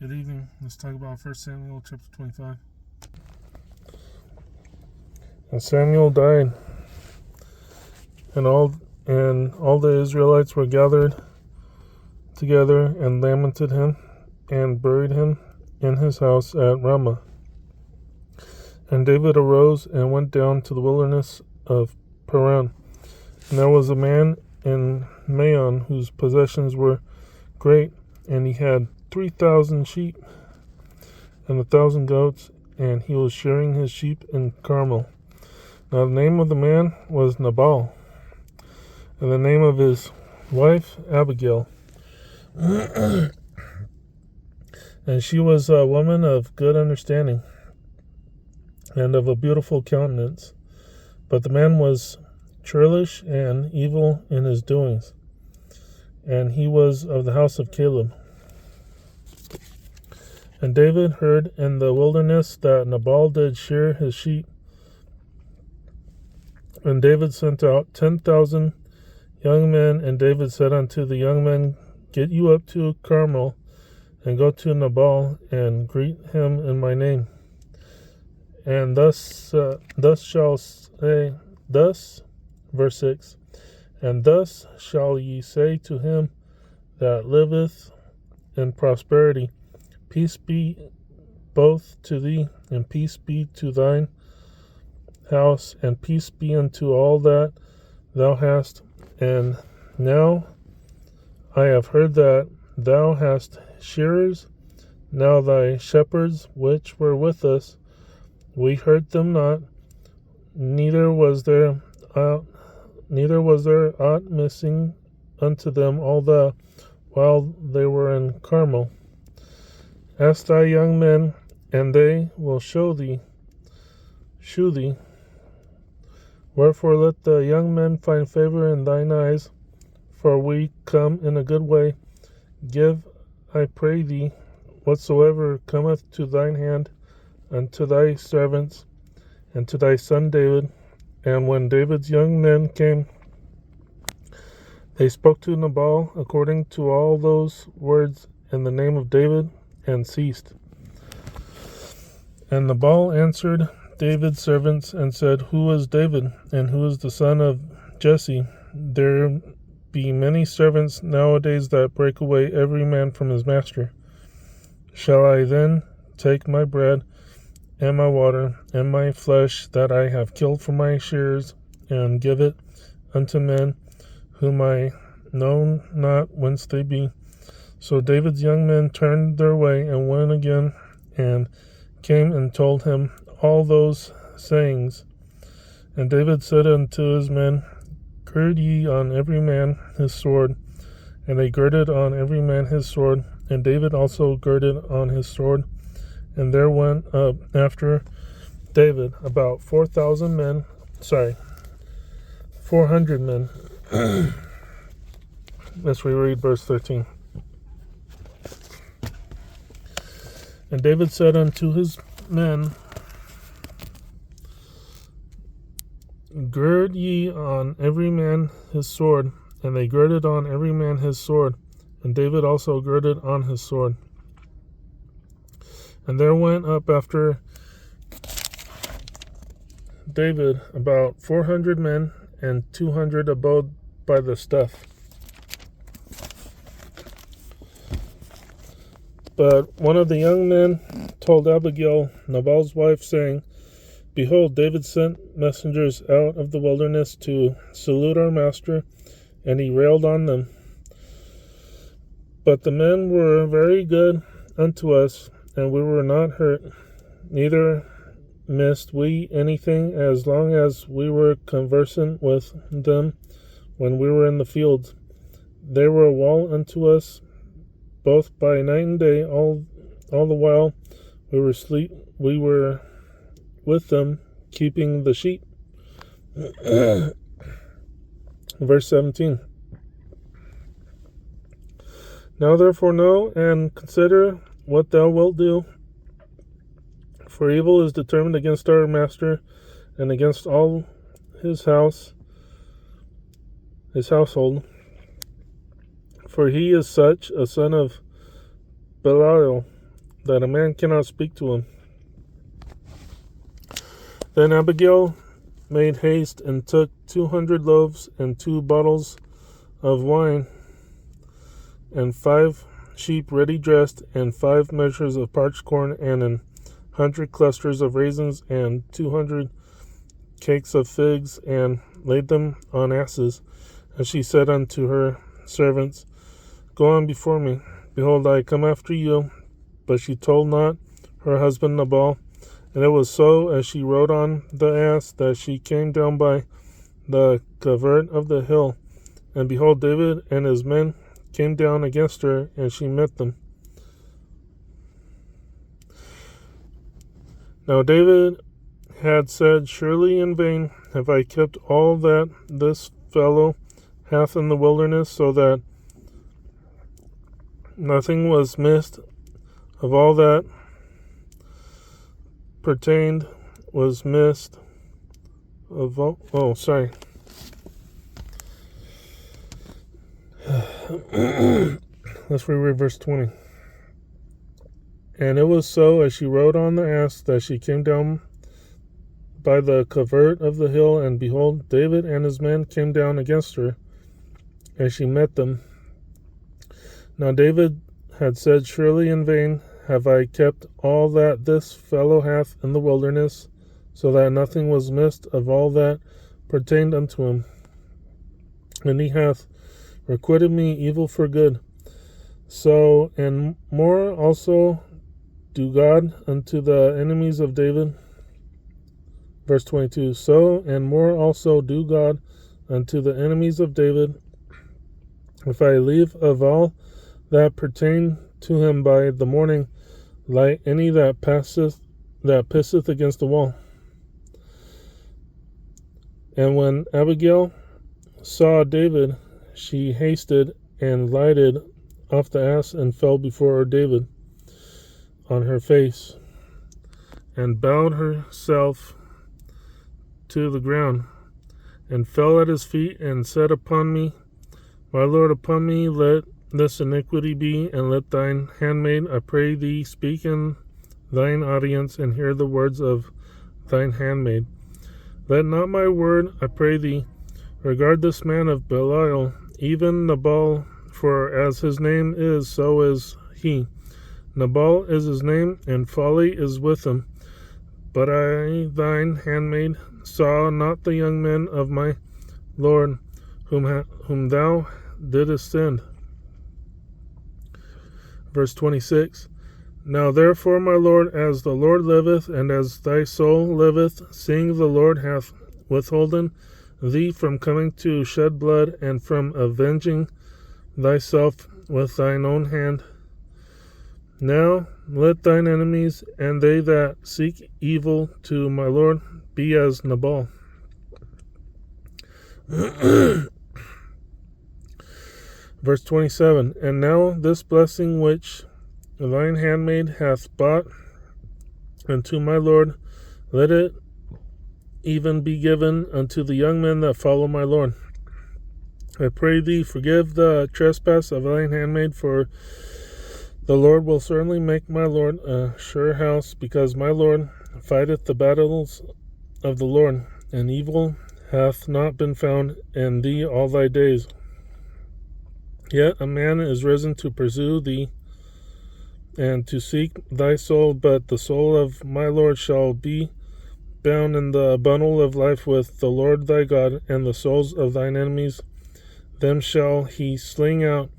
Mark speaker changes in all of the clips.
Speaker 1: Good evening. Let's talk about 1 Samuel chapter 25. And Samuel died, and all the Israelites were gathered together and lamented him, and buried him in his house at Ramah. And David arose and went down to the wilderness of Paran. And there was a man in Maon whose possessions were great, and he had 3,000 sheep and 1,000 goats, and he was shearing his sheep in Carmel. Now the name of the man was Nabal, and the name of his wife Abigail. And she was a woman of good understanding, and of a beautiful countenance. But the man was churlish and evil in his doings, and he was of the house of Caleb. And David heard in the wilderness that Nabal did shear his sheep. And David sent out 10,000 young men, and David said unto the young men, Get you up to Carmel, and go to Nabal, and greet him in my name. And thus shall say, verse 6, and thus shall ye say to him that liveth in prosperity, Peace be both to thee, and peace be to thine house, and peace be unto all that thou hast. And now I have heard that thou hast shearers. Now thy shepherds which were with us, we heard them not, neither was there aught missing unto them all the while they were in Carmel. Ask thy young men, and they will shew thee. Wherefore let the young men find favor in thine eyes, for we come in a good way. Give, I pray thee, whatsoever cometh to thine hand, unto thy servants, and to thy son David. And when David's young men came, they spoke to Nabal according to all those words in the name of David, and ceased. And Nabal answered David's servants and said, Who is David, and who is the son of Jesse? There be many servants nowadays that break away every man from his master. Shall I then take my bread and my water and my flesh that I have killed for my shears, and give it unto men whom I know not whence they be? So David's young men turned their way and went again, and came and told him all those sayings. And David said unto his men, Gird ye on every man his sword. And they girded on every man his sword, and David also girded on his sword. And there went up after David about 400 men. Let's reread verse 13. And David said unto his men, Gird ye on every man his sword. And they girded on every man his sword, and David also girded on his sword. And there went up after David about 400 men, and 200 abode by the stuff. But one of the young men told Abigail, Nabal's wife, saying, Behold, David sent messengers out of the wilderness to salute our master, and he railed on them. But the men were very good unto us, and we were not hurt, neither missed we anything as long as we were conversant with them when we were in the fields. They were a wall unto us, both by night and day, all the while we were with them, keeping the sheep. Verse 17. Now therefore know and consider what thou wilt do, for evil is determined against our master and against all his household. For he is such a son of Belial, that a man cannot speak to him. Then Abigail made haste and took 200 loaves and 2 bottles of wine and 5 sheep ready dressed and 5 measures of parched corn and 100 clusters of raisins and 200 cakes of figs, and laid them on asses. And she said unto her servants, Go on before me. Behold, I come after you. But she told not her husband Nabal. And it was so, as she rode on the ass, that she came down by the covert of the hill. And behold, David and his men came down against her, and she met them. Now David had said, Surely in vain have I kept all that this fellow hath in the wilderness, so that nothing was missed of all that pertained was missed of all. Oh, sorry. Let's reread verse 20. And it was so, as she rode on the ass, that she came down by the covert of the hill, and behold, David and his men came down against her, and she met them. Now David had said, Surely in vain have I kept all that this fellow hath in the wilderness, so that nothing was missed of all that pertained unto him. And he hath requited me evil for good. So and more also do God unto the enemies of David. Verse 22, So and more also do God unto the enemies of David, if I leave of all that pertain to him by the morning light any that pisseth against the wall. And when Abigail saw David, she hasted and lighted off the ass and fell before David on her face, and bowed herself to the ground, and fell at his feet, and said, Upon me, my Lord, upon me let this iniquity be, and let thine handmaid, I pray thee, speak in thine audience, and hear the words of thine handmaid. Let not my word, I pray thee, regard this man of Belial, even Nabal, for as his name is, so is he. Nabal is his name, and folly is with him. But I, thine handmaid, saw not the young men of my Lord, whom thou didst send. Verse 26, Now therefore, my Lord, as the Lord liveth, and as thy soul liveth, seeing the Lord hath withholden thee from coming to shed blood, and from avenging thyself with thine own hand, now let thine enemies and they that seek evil to my Lord be as Nabal. Verse 27, And now this blessing which thine handmaid hath bought unto my Lord, let it even be given unto the young men that follow my Lord. I pray thee, forgive the trespass of thine handmaid, for the Lord will certainly make my Lord a sure house, because my Lord fighteth the battles of the Lord, and evil hath not been found in thee all thy days. Yet a man is risen to pursue thee, and to seek thy soul, but the soul of my Lord shall be bound in the bundle of life with the Lord thy God, and the souls of thine enemies, them shall he sling out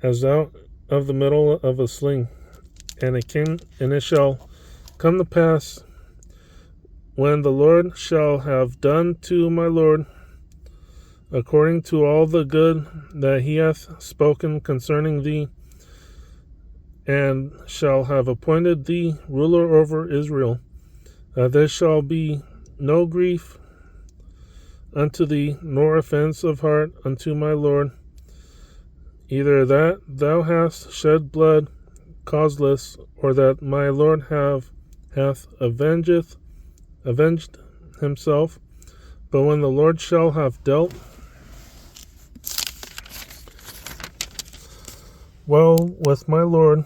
Speaker 1: as out of the middle of a sling. And it shall come to pass, when the Lord shall have done to my Lord according to all the good that he hath spoken concerning thee, and shall have appointed thee ruler over Israel, that there shall be no grief unto thee, nor offense of heart unto my Lord, either that thou hast shed blood causeless, or that my Lord hath avenged himself. But when the Lord shall have dealt well with my Lord,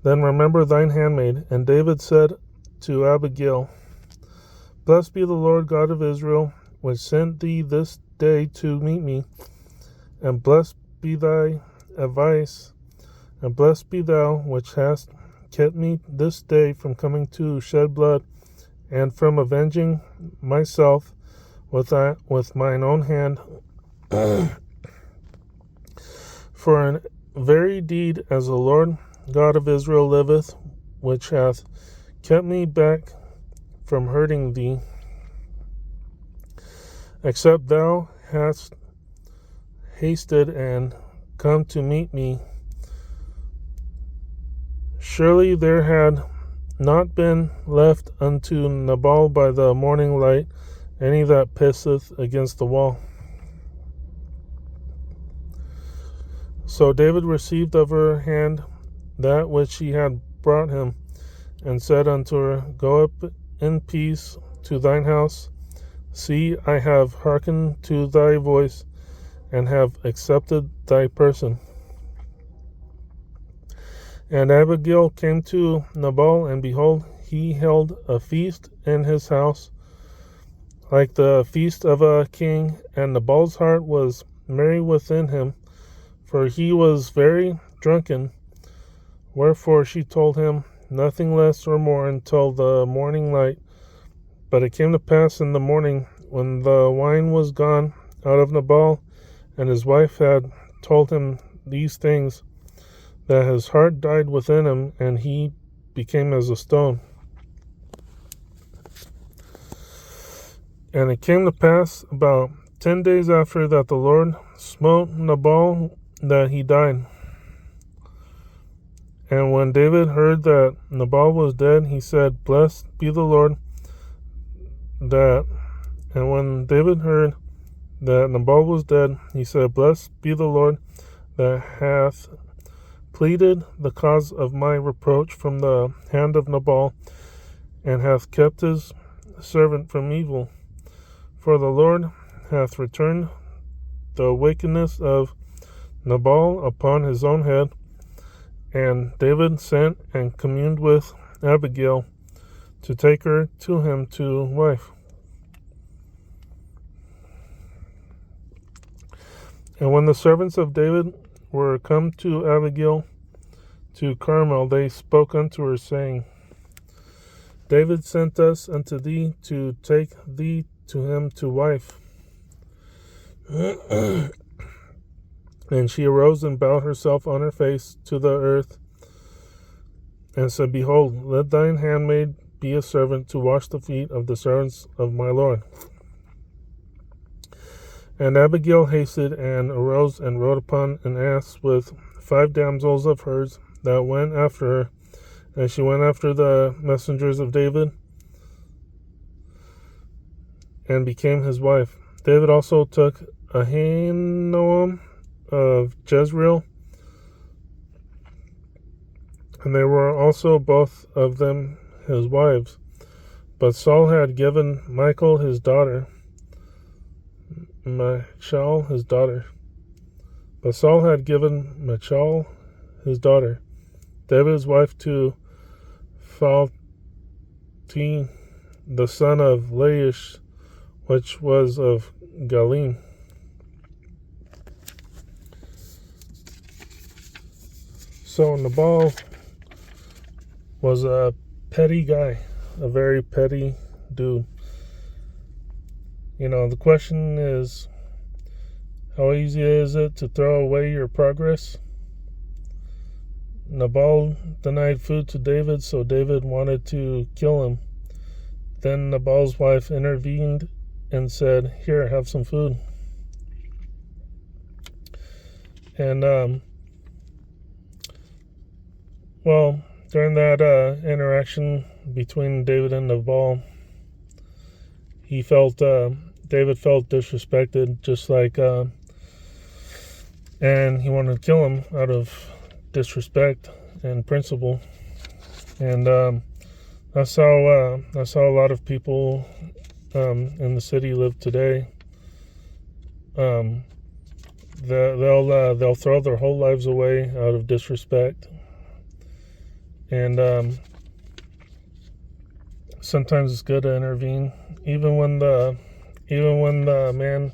Speaker 1: Then remember thine handmaid. And David said to Abigail, Blessed be the Lord God of Israel, which sent thee this day to meet me, and blessed be thy advice, and blessed be thou, which hast kept me this day from coming to shed blood, and from avenging myself with mine own hand. For an very deed as the Lord God of Israel liveth, which hath kept me back from hurting thee, except thou hast hasted and come to meet me. Surely there had not been left unto Nabal by the morning light any that pisseth against the wall. So David received of her hand that which he had brought him, and said unto her, Go up in peace to thine house. See, I have hearkened to thy voice, and have accepted thy person. And Abigail came to Nabal, and behold, he held a feast in his house, like the feast of a king, and Nabal's heart was merry within him, for he was very drunken. Wherefore she told him nothing less or more until the morning light. But it came to pass in the morning, when the wine was gone out of Nabal, and his wife had told him these things, that his heart died within him, and he became as a stone. And it came to pass about 10 days after that the Lord smote Nabal, that he died. And when David heard that Nabal was dead, he said, Blessed be the Lord that. And when David heard that Nabal was dead, he said, Blessed be the Lord that hath pleaded the cause of my reproach from the hand of Nabal, and hath kept his servant from evil. For the Lord hath returned the wickedness of Nabal upon his own head. And David sent and communed with Abigail to take her to him to wife. And when the servants of David were come to Abigail to Carmel, they spoke unto her, saying, David sent us unto thee to take thee to him to wife. And she arose and bowed herself on her face to the earth, and said, Behold, let thine handmaid be a servant to wash the feet of the servants of my Lord. And Abigail hasted and arose and rode upon an ass with 5 damsels of hers that went after her, and she went after the messengers of David, and became his wife. David also took Ahinoam of Jezreel, and they were also both of them his wives. But Saul had given Michal his daughter. Michal his daughter. But Saul had given Michal his daughter, David's wife, to Phalti, the son of Laish, which was of Galim. So Nabal was a petty guy, a very petty dude. You know, the question is, how easy is it to throw away your progress? Nabal denied food to David, so David wanted to kill him. Then Nabal's wife intervened and said, Here, have some food. And, during that interaction between David and Nabal, David felt disrespected, just like, and he wanted to kill him out of disrespect and principle. And that's how a lot of people in the city live today. They'll throw their whole lives away out of disrespect, And sometimes it's good to intervene, even when the man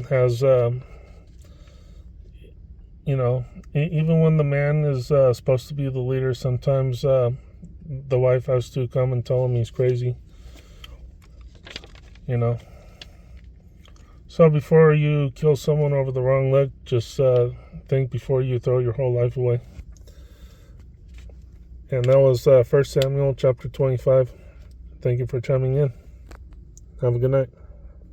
Speaker 1: has even when the man is supposed to be the leader. Sometimes the wife has to come and tell him he's crazy. So before you kill someone over the wrong leg, just think before you throw your whole life away. And that was 1 Samuel chapter 25. Thank you for chiming in. Have a good night.